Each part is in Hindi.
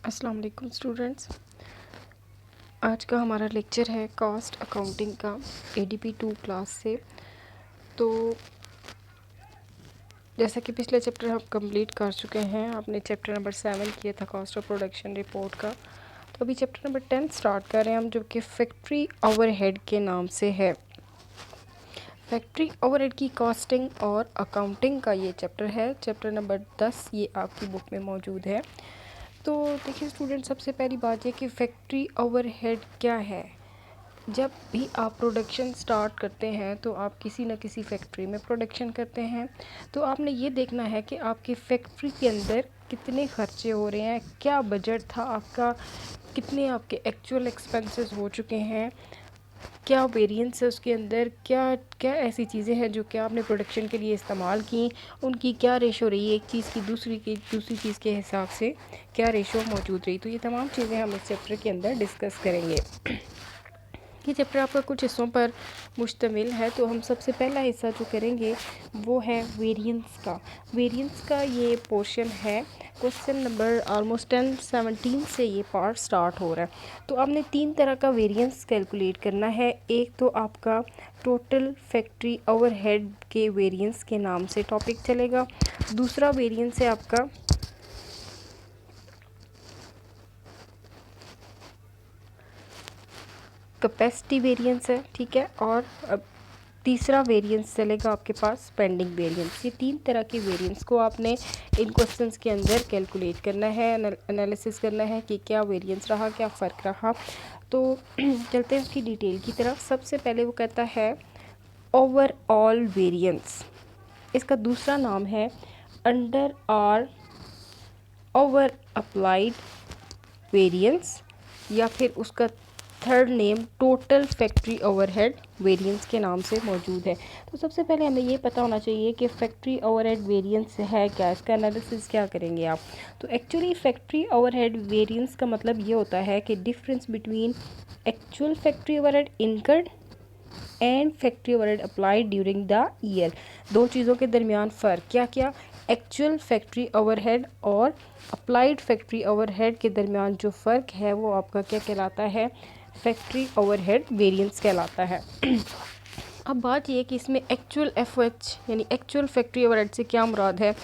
अस्सलाम वालेकुम स्टूडेंट्स। आज का हमारा लेक्चर है कॉस्ट अकाउंटिंग का एडीपी 2 क्लास से। तो जैसा कि पिछले चैप्टर हम कंप्लीट कर चुके हैं, आपने चैप्टर नंबर 7 किया था कॉस्ट ऑफ प्रोडक्शन रिपोर्ट का। तो अभी चैप्टर नंबर 10 स्टार्ट कर रहे हैं हम, जो कि फैक्ट्री ओवरहेड के नाम से है। फैक्ट्री ओवरहेड की कॉस्टिंग और अकाउंटिंग का ये चैप्टर है। चैप्टर नंबर 10 ये आपकी बुक में मौजूद है। तो देखिए स्टूडेंट, सबसे पहली बात ये कि फैक्ट्री ओवरहेड क्या है। जब भी आप प्रोडक्शन स्टार्ट करते हैं तो आप किसी न किसी फैक्ट्री में प्रोडक्शन करते हैं, तो आपने ये देखना है कि आपकी फैक्ट्री के अंदर कितने खर्चे हो रहे हैं, क्या बजट था आपका, कितने आपके एक्चुअल एक्सपेंसेस हो चुके हैं, क्या वेरिएंस है उसके अंदर, क्या क्या ऐसी चीज़ें हैं जो कि आपने प्रोडक्शन के लिए इस्तेमाल की, उनकी क्या रेशो रही, एक चीज़ की दूसरी चीज़ के हिसाब से क्या रेशो मौजूद रही। तो ये तमाम चीज़ें हम इस चैप्टर के अंदर डिस्कस करेंगे। ये चैप्टर आपका कुछ हिस्सों पर मुश्तमिल है। तो हम सबसे पहला हिस्सा जो करेंगे वो है वेरिएंस का ये पोर्शन है। क्वेश्चन नंबर ऑलमोस्ट 10-17 से ये पार्ट स्टार्ट हो रहा है। तो आपने 3 तरह का वेरिएंस कैलकुलेट करना है। एक तो आपका टोटल फैक्ट्री ओवरहेड के वेरिएंस के नाम से टॉपिक चलेगा। दूसरा वेरिएंस है आपका कैपेसिटी वेरिएंस है, ठीक है। और अब तीसरा वेरिएंस चलेगा आपके पास स्पेंडिंग वेरिएंस। ये 3 तरह के वेरिएंस को आपने इन क्वेश्चंस के अंदर कैलकुलेट करना है, एनालिसिस करना है कि क्या वेरिएंस रहा, क्या फ़र्क रहा। तो चलते हैं उसकी डिटेल की तरफ। सबसे पहले वो कहता है ओवरऑल वेरिएंस। इसका दूसरा नाम है under or over applied variance, या फिर उसका third name total factory overhead variance के नाम से मौजूद है। तो सबसे पहले हमें ये पता होना चाहिए कि फैक्ट्री ओवरहेड वेरिएंस है क्या, इसका एनालिसिस क्या करेंगे आप। तो एक्चुअली फैक्ट्री ओवरहेड वेरिएंस का मतलब ये होता है कि difference between actual factory overhead incurred and factory overhead applied during the year. दो चीज़ों के दरमियान फ़र्क क्या क्या, एक्चुअल फैक्ट्री ओवरहेड और अप्लाइड फैक्ट्री ओवरहेड के दरमियान जो फ़र्क है वो आपका क्या कहलाता है, फैक्ट्री ओवरहेड वेरिएंस कहलाता है। अब बात ये कि इसमें एक्चुअल एफओएच यानी एक्चुअल फैक्ट्री ओवरहेड से क्या मुराद है।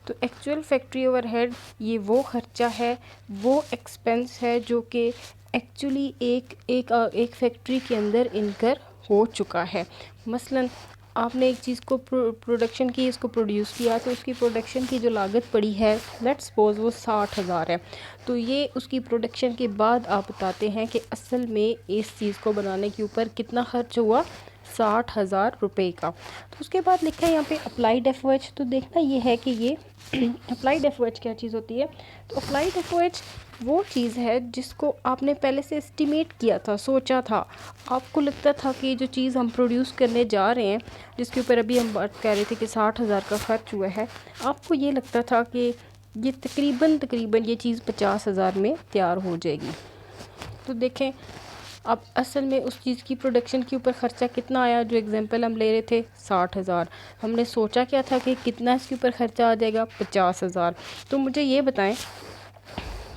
तो एक्चुअल फैक्ट्री ओवरहेड ये वो खर्चा है, वो एक्सपेंस है जो कि एक्चुअली एक फैक्ट्री के अंदर इनकर हो चुका है। मसलन आपने एक चीज़ को प्रोडक्शन की, इसको प्रोड्यूस किया, तो उसकी प्रोडक्शन की जो लागत पड़ी है, लेट्स सपोज वो 60,000 है। तो ये उसकी प्रोडक्शन के बाद आप बताते हैं कि असल में इस चीज़ को बनाने के ऊपर कितना खर्च हुआ, 60,000 रुपये का। तो उसके बाद लिखा है यहाँ पे अप्लाइड एफओएच। तो देखना ये है कि ये अप्लाइड एफओएच क्या चीज़ होती है। तो अप्लाइड एफओएच वो चीज़ है जिसको आपने पहले से एस्टिमेट किया था, सोचा था, आपको लगता था कि जो चीज़ हम प्रोड्यूस करने जा रहे हैं, जिसके ऊपर अभी हम बात कर रहे थे कि 60,000 का खर्च हुआ है, आपको ये लगता था कि ये तकरीबन ये चीज़ 50,000 में तैयार हो जाएगी। तो देखें अब असल में उस चीज़ की प्रोडक्शन के ऊपर ख़र्चा कितना आया। जो एग्जांपल हम ले रहे थे 60,000, हमने सोचा क्या था कि कितना इसके ऊपर ख़र्चा आ जाएगा, 50,000। तो मुझे ये बताएं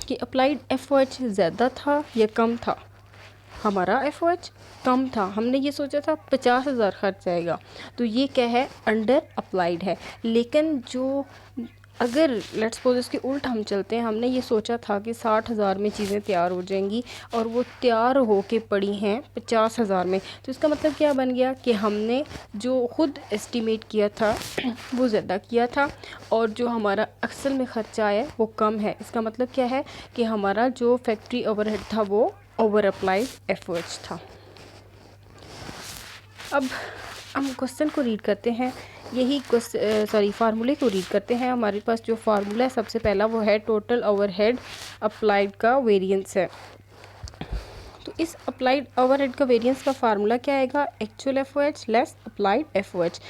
कि अप्लाइड एफओएच ज़्यादा था या कम था। हमारा एफओएच कम था, हमने ये सोचा था 50,000 खर्च आएगा। तो ये क्या है, अंडर अप्लाइड है। लेकिन जो अगर लेट्स सपोज इसके उल्ट हम चलते हैं, हमने ये सोचा था कि 60,000 में चीज़ें तैयार हो जाएंगी और वो तैयार हो के पड़ी हैं 50,000 में। तो इसका मतलब क्या बन गया कि हमने जो ख़ुद एस्टिमेट किया था वो ज़्यादा किया था, और जो हमारा असल में ख़र्चा आया वो कम है। इसका मतलब क्या है कि हमारा जो फैक्ट्री ओवरहेड था वो ओवर अप्लाइड एफर्ट्स था। अब हम क्वेश्चन को रीड करते हैं, यही फार्मूले को रीड करते हैं। हमारे पास जो फार्मूला है सबसे पहला वो है टोटल ओवरहेड अप्लाइड का वेरिएंस है। तो इस अप्लाइड ओवरहेड का वेरिएंस का फार्मूला क्या आएगा, actual FOH less applied FOH.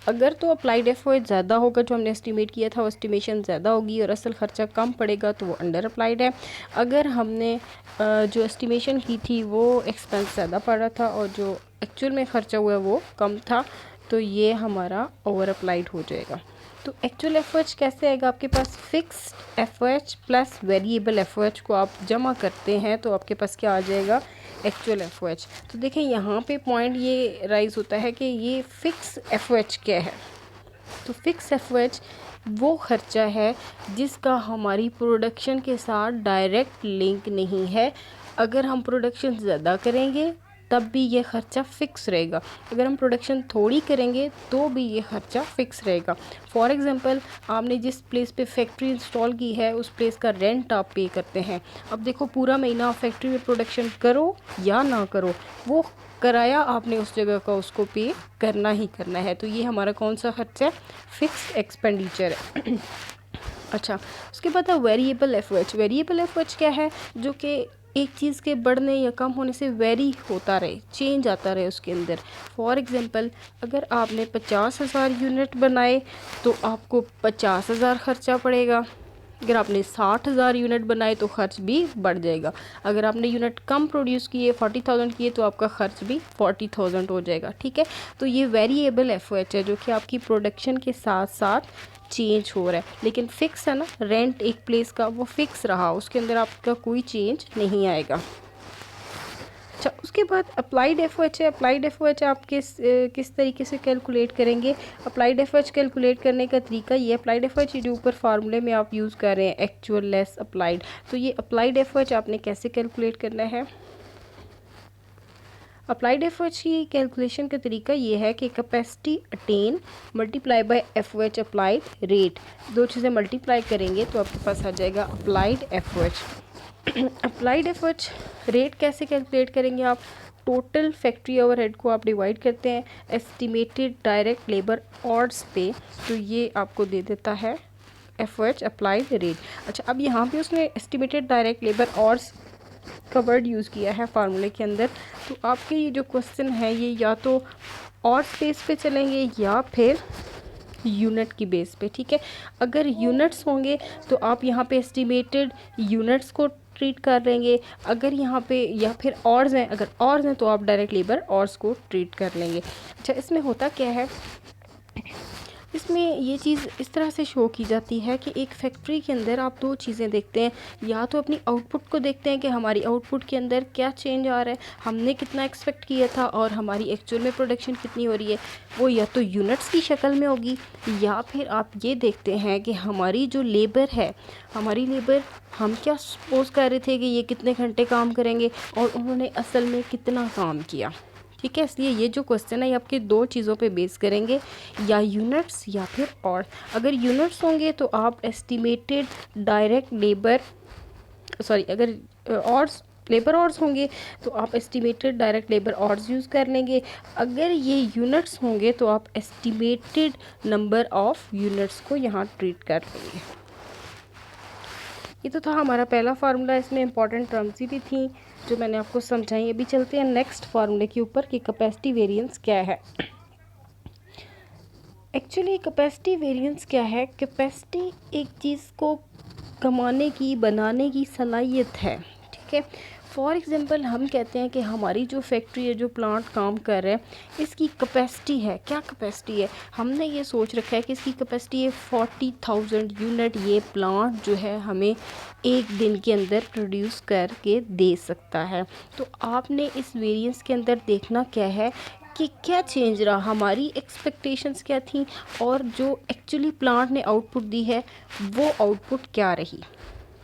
अगर तो अप्लाइड एफओएच ज़्यादा होगा, जो हमने एस्टिमेट किया था वो एस्टिमेशन ज़्यादा होगी और असल खर्चा कम पड़ेगा, तो वो अंडर अप्लाइड है। अगर हमने जो एस्टिमेशन की थी वो एक्सपेंस ज़्यादा पड़ा था और जो एक्चुअल में ख़र्चा हुआ वो कम था, तो ये हमारा ओवर अप्लाइड हो जाएगा। तो एक्चुअल एफओएच कैसे आएगा आपके पास, fixed FOH plus variable FOH को आप जमा करते हैं तो आपके पास क्या आ जाएगा, एक्चुअल एफओएच। तो देखें यहाँ पे पॉइंट ये राइज होता है कि ये फिक्स एफओएच क्या है। तो फिक्स एफओएच वो खर्चा है जिसका हमारी प्रोडक्शन के साथ डायरेक्ट लिंक नहीं है। अगर हम प्रोडक्शन ज़्यादा करेंगे तब भी ये खर्चा फ़िक्स रहेगा, अगर हम प्रोडक्शन थोड़ी करेंगे तो भी ये खर्चा फ़िक्स रहेगा। फॉर एग्ज़ाम्पल आपने जिस प्लेस पे फैक्ट्री इंस्टॉल की है उस प्लेस का रेंट आप पे करते हैं। अब देखो पूरा महीना आप फैक्ट्री में प्रोडक्शन करो या ना करो, वो किराया आपने उस जगह का उसको पे करना ही करना है। तो ये हमारा कौन सा खर्चा है, फिक्स एक्सपेंडिचर है। अच्छा, उसके बाद है वेरिएबल एफओएच। वेरिएबल एफओएच क्या है, जो कि एक चीज़ के बढ़ने या कम होने से वेरी होता रहे, चेंज आता रहे उसके अंदर। फॉर एग्ज़ाम्पल अगर आपने 50,000 यूनिट बनाए तो आपको 50,000 खर्चा पड़ेगा। अगर आपने 60,000 यूनिट बनाए तो खर्च भी बढ़ जाएगा। अगर आपने यूनिट कम प्रोड्यूस किए, 40,000 किए, तो आपका खर्च भी 40,000 हो जाएगा। ठीक है, तो ये वेरिएबल एफओएच है जो कि आपकी प्रोडक्शन के साथ साथ चेंज हो रहा है, लेकिन फिक्स है ना, रेंट एक प्लेस का वो फिक्स रहा, उसके अंदर आपका कोई चेंज नहीं आएगा। अच्छा, उसके बाद अप्लाइड एफओएच है। अप्लाइड एफओएच आप किस तरीके से कैलकुलेट करेंगे। अप्लाइड एफओएच कैलकुलेट करने का तरीका ये, अप्लाइड एफओएच जो ऊपर फार्मूले में आप यूज़ कर रहे हैं एक्चुअल लेस अप्लाइड, तो ये अप्लाइड एफओएच आपने कैसे कैलकुलेट करना है। अप्लाइड एफओएच की कैलकुलेशन का तरीका ये है कि capacity attain multiply by FOH applied rate, दो चीज़ें मल्टीप्लाई करेंगे तो आपके पास आ जाएगा applied FOH. Applied FOH rate कैसे कैलकुलेट करेंगे आप, टोटल फैक्ट्री ओवरहेड को आप डिवाइड करते हैं एस्टिमेटेड डायरेक्ट लेबर आवर्स पे, तो ये आपको दे देता है एफओएच अप्लाइड रेट। अच्छा, अब यहाँ पे उसने एस्टिमेटेड डायरेक्ट लेबर आवर्स का वर्ड यूज़ किया है फार्मूले के अंदर। तो आपके ये जो क्वेश्चन है ये या तो और बेस पे चलेंगे या फिर यूनिट की बेस पे। ठीक है, अगर यूनिट्स होंगे तो आप यहाँ पे एस्टिमेटेड यूनिट्स को ट्रीट कर लेंगे, अगर यहाँ पे या फिर ऑर्स हैं, अगर ऑर्स हैं तो आप डायरेक्ट लेबर ऑर्स को ट्रीट कर लेंगे। अच्छा, इसमें होता क्या है, इसमें ये चीज़ इस तरह से शो की जाती है कि एक फैक्ट्री के अंदर आप दो चीज़ें देखते हैं, या तो अपनी आउटपुट को देखते हैं कि हमारी आउटपुट के अंदर क्या चेंज आ रहा है, हमने कितना एक्सपेक्ट किया था और हमारी एक्चुअल में प्रोडक्शन कितनी हो रही है, वो या तो यूनिट्स की शक्ल में होगी, या फिर आप ये देखते हैं कि हमारी जो लेबर है, हमारी लेबर हम क्या सपोज कर रहे थे कि ये कितने घंटे काम करेंगे और उन्होंने असल में कितना काम किया। ठीक है, इसलिए ये जो क्वेश्चन है ये आपके दो चीज़ों पे बेस करेंगे, या यूनिट्स या फिर और। अगर यूनिट्स होंगे तो आप एस्टिमेटेड डायरेक्ट लेबर अगर और लेबर आवर्स होंगे तो आप estimated direct labour hours use कर लेंगे। अगर ये यूनिट्स होंगे तो आप एस्टिमेटेड नंबर ऑफ यूनिट्स को यहाँ ट्रीट कर लेंगे। ये तो था हमारा पहला फार्मूला, इसमें इंपॉर्टेंट टर्म्स ही थी जो मैंने आपको समझाई। अभी चलते हैं नेक्स्ट फार्मूले के ऊपर कि कैपेसिटी वेरिएंस क्या है। एक्चुअली कैपेसिटी वेरिएंस क्या है, कैपेसिटी एक चीज़ को कमाने की, बनाने की सलाहियत है। ठीक है, फॉर एग्ज़ाम्पल हम कहते हैं कि हमारी जो फैक्ट्री है, जो प्लांट काम कर रहा है, इसकी कैपेसिटी है, क्या कैपेसिटी है, हमने ये सोच रखा है कि इसकी कैपेसिटी है 40,000 यूनिट, ये प्लांट जो है हमें एक दिन के अंदर प्रोड्यूस करके दे सकता है। तो आपने इस वेरिएंस के अंदर देखना क्या है कि क्या चेंज रहा, हमारी एक्सपेक्टेशंस क्या थी और जो एक्चुअली प्लांट ने आउटपुट दी है वो आउटपुट क्या रही।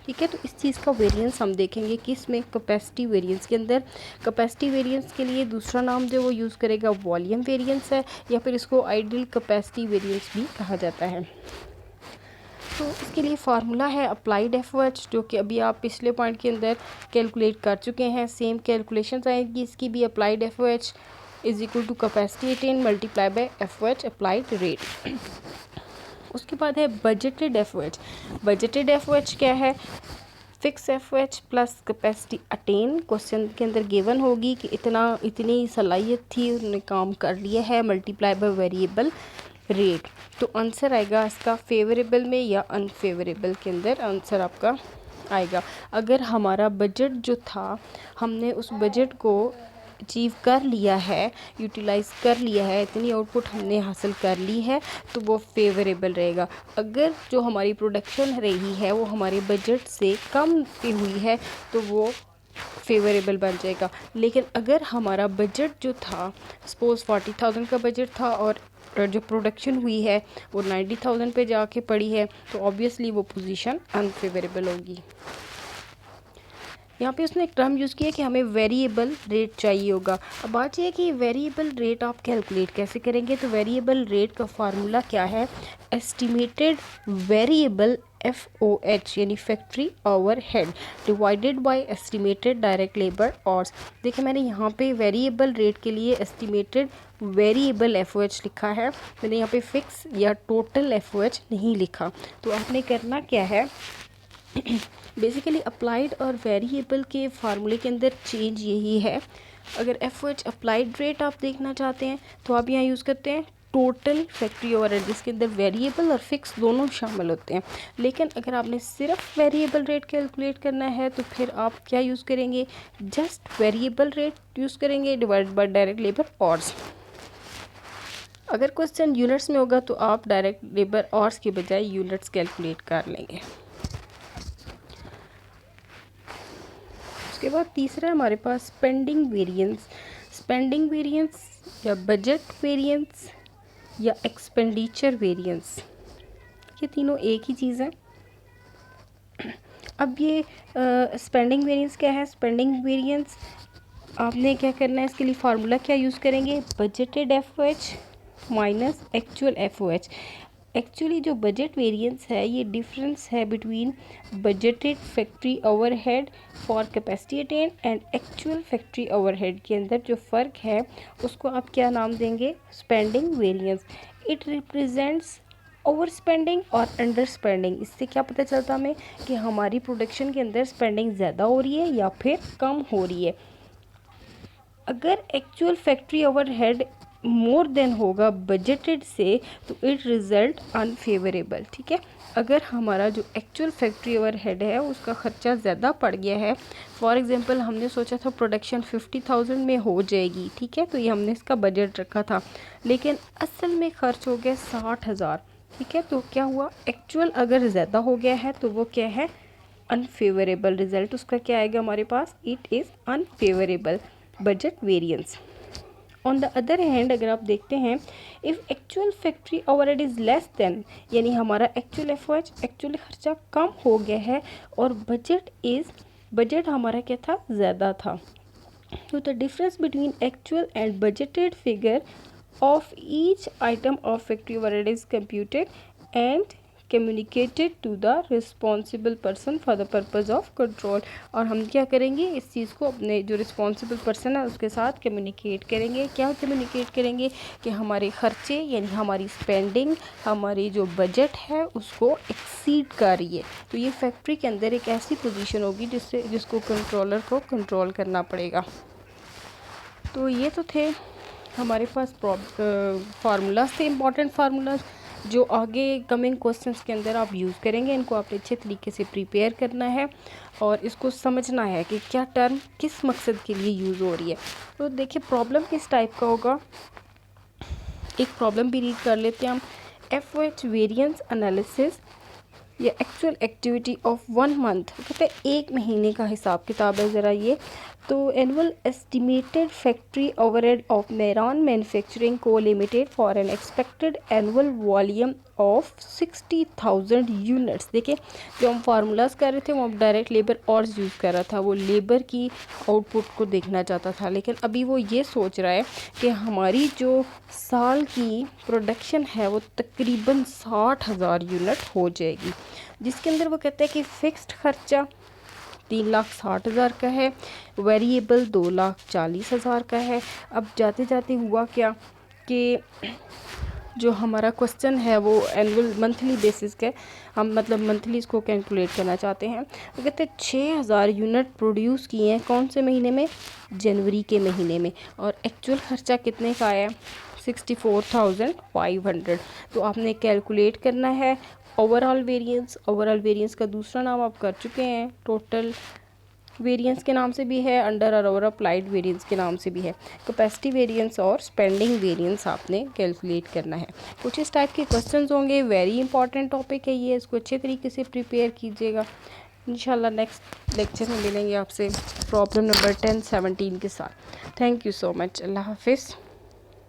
ठीक है, तो इस चीज़ का वेरिएंस हम देखेंगे कि इसमें कैपेसिटी वेरिएंस के अंदर। कैपेसिटी वेरिएंस के लिए दूसरा नाम जो वो यूज़ करेगा वॉल्यूम वेरिएंस है, या फिर इसको आइडियल कैपेसिटी वेरिएंस भी कहा जाता है। तो इसके लिए फार्मूला है अप्लाइड एफओएच, जो कि अभी आप पिछले पॉइंट के अंदर कैलकुलेट कर चुके हैं। सेम कैलकुलेशंस आएगी इसकी भी, applied FOH is equal to capacity attain multiply by FOH applied rate. उसके बाद है बजटेड एफओएच। बजटेड एफओएच क्या है, fix FOH plus capacity attain, question के अंदर गिवन होगी कि इतनी सलाहियत थी, उन्होंने काम कर लिया है, मल्टीप्लाई बाय वेरिएबल रेट। तो आंसर आएगा इसका फेवरेबल में या अनफेवरेबल के अंदर आंसर आपका आएगा। अगर हमारा बजट जो था, हमने उस बजट को अचीव कर लिया है, यूटिलाइज़ कर लिया है, इतनी आउटपुट हमने हासिल कर ली है, तो वो फेवरेबल रहेगा। अगर जो हमारी प्रोडक्शन रही है वो हमारे बजट से कम की हुई है तो वो फेवरेबल बन जाएगा। लेकिन अगर हमारा बजट जो था, सपोज़ 40,000 का बजट था और जो प्रोडक्शन हुई है वो 90,000 पे जाके पड़ी है, तो ऑब्वियसली वो पोजीशन अनफेवरेबल होगी। यहाँ पे उसने एक टर्म यूज़ किया कि हमें वेरिएबल रेट चाहिए होगा। अब बात यह है कि वेरिएबल रेट आप कैलकुलेट कैसे करेंगे। तो वेरिएबल रेट का फार्मूला क्या है, एस्टिमेटेड वेरिएबल FOH यानी factory overhead divided by estimated direct labour hours. देखिए मैंने यहाँ पे वेरिएबल रेट के लिए एस्टिमेटेड वेरिएबल FOH लिखा है, मैंने यहाँ पे फिक्स या टोटल FOH नहीं लिखा। तो आपने करना क्या है, बेसिकली अप्लाइड और वेरिएबल के फार्मूले के अंदर चेंज यही है। अगर FOH अप्लाइड रेट आप देखना चाहते हैं तो आप यहाँ यूज़ करते हैं टोटल फैक्ट्री ओवरहेड, जिसके अंदर वेरिएबल और फिक्स दोनों शामिल होते हैं। लेकिन अगर आपने सिर्फ वेरिएबल रेट कैलकुलेट करना है तो फिर आप क्या यूज़ करेंगे, जस्ट वेरिएबल रेट यूज़ करेंगे divide by direct labour hours. अगर क्वेश्चन यूनिट्स में होगा तो आप डायरेक्ट लेबर आवर्स के बजाय यूनिट्स कैलकुलेट कर लेंगे। उसके बाद तीसरा हमारे पास स्पेंडिंग वेरिएंस। स्पेंडिंग वेरिएंस या बजट वेरिएंस या एक्सपेंडिचर वेरिएंस, ये तीनों एक ही चीज़ है। अब ये स्पेंडिंग वेरिएंस क्या है, स्पेंडिंग वेरिएंस आपने क्या करना है, इसके लिए फार्मूला क्या यूज़ करेंगे, budgeted FOH minus actual FOH। Actually जो बजट वेरिएंस है ये डिफरेंस है between budgeted factory overhead for capacity attain and actual factory overhead के अंदर जो फ़र्क है उसको आप क्या नाम देंगे, spending variance. It represents over spending और अंडर स्पेंडिंग। इससे क्या पता चलता हमें कि हमारी प्रोडक्शन के अंदर स्पेंडिंग ज़्यादा हो रही है या फिर कम हो रही है। अगर actual factory overhead more than होगा बजटेड से तो इट रिज़ल्ट अनफेवरेबल। ठीक है, अगर हमारा जो एक्चुअल फैक्ट्री ओवरहेड है उसका ख़र्चा ज़्यादा पड़ गया है, फॉर एग्जांपल हमने सोचा था प्रोडक्शन 50,000 में हो जाएगी, ठीक है, तो ये हमने इसका बजट रखा था, लेकिन असल में ख़र्च हो गया 60,000। ठीक है, तो क्या हुआ, एक्चुअल अगर ज़्यादा हो गया है तो वो क्या है, अनफेवरेबल। रिज़ल्ट उसका क्या आएगा हमारे पास, it is unfavourable budget variance. On the other hand अगर आप देखते हैं, if actual factory overhead is less than, यानी हमारा एक्चुअल FOH एक्चुअल खर्चा कम हो गया है और बजट हमारा क्या था, ज़्यादा था, तो the difference between actual and budgeted figure of each item of factory overhead is computed and communicated to the responsible person for the purpose of control. और हम क्या करेंगे, इस चीज़ को अपने जो रिस्पॉन्सिबल पर्सन है उसके साथ कम्युनिकेट करेंगे। क्या कम्युनिकेट करेंगे कि हमारे ख़र्चे यानी हमारी स्पेंडिंग, हमारी जो बजट है उसको एक्सीड कर रही है। तो ये फैक्ट्री के अंदर एक ऐसी पोजीशन होगी जिसको कंट्रोलर को कंट्रोल करना पड़ेगा। तो ये तो थे हमारे पास फार्मूलाज थे, इम्पॉर्टेंट फार्मूलाज जो आगे कमिंग क्वेश्चंस के अंदर आप यूज़ करेंगे। इनको आपने अच्छे तरीके से प्रिपेयर करना है और इसको समझना है कि क्या टर्म किस मकसद के लिए यूज़ हो रही है। तो देखिए प्रॉब्लम किस टाइप का होगा, एक प्रॉब्लम भी रीड कर लेते हैं हम। FOH वेरिएंस एनालिसिस या एक्चुअल एक्टिविटी ऑफ 1 मंथ, कहते हैं 1 महीने का हिसाब किताब है ज़रा ये। तो annual estimated factory overhead of Meran manufacturing co limited for an expected annual volume of 60,000 units. देखिए जो हम फार्मूलाज कर रहे थे वो हम डायरेक्ट लेबर और यूज़ कर रहा था, वो लेबर की आउटपुट को देखना चाहता था, लेकिन अभी वो ये सोच रहा है कि हमारी जो साल की प्रोडक्शन है वो तकरीबन 60,000 यूनिट हो जाएगी, जिसके अंदर वो कहते हैं कि फ़िक्स्ड खर्चा 3,60,000 का है, वेरिएबल 2,40,000 का है। अब जाते जाते हुआ क्या कि जो हमारा क्वेश्चन है वो एनुअल मंथली बेसिस के, हम मतलब मंथली इसको कैलकुलेट करना चाहते हैं। तो कहते हैं 6,000 यूनिट प्रोड्यूस किए हैं कौन से महीने में, जनवरी के महीने में, और एक्चुअल खर्चा कितने का आया, 64,500। तो आपने कैलकुलेट करना है ओवरऑल वेरिएंस। ओवरऑल वेरिएंस का दूसरा नाम आप कर चुके हैं टोटल वेरिएंस के नाम से भी है, अंडर और अप्लाइड वेरिएंस के नाम से भी है। कैपेसिटी वेरिएंस और स्पेंडिंग वेरिएंस आपने कैलकुलेट करना है। कुछ इस टाइप के क्वेश्चंस होंगे, वेरी इंपॉर्टेंट टॉपिक है ये, इसको अच्छे तरीके से प्रिपेयर कीजिएगा। इंशाल्लाह नेक्स्ट लेक्चर में मिलेंगे आपसे प्रॉब्लम नंबर 10, 17 के साथ। Thank you so much. अल्लाह हाफिज़।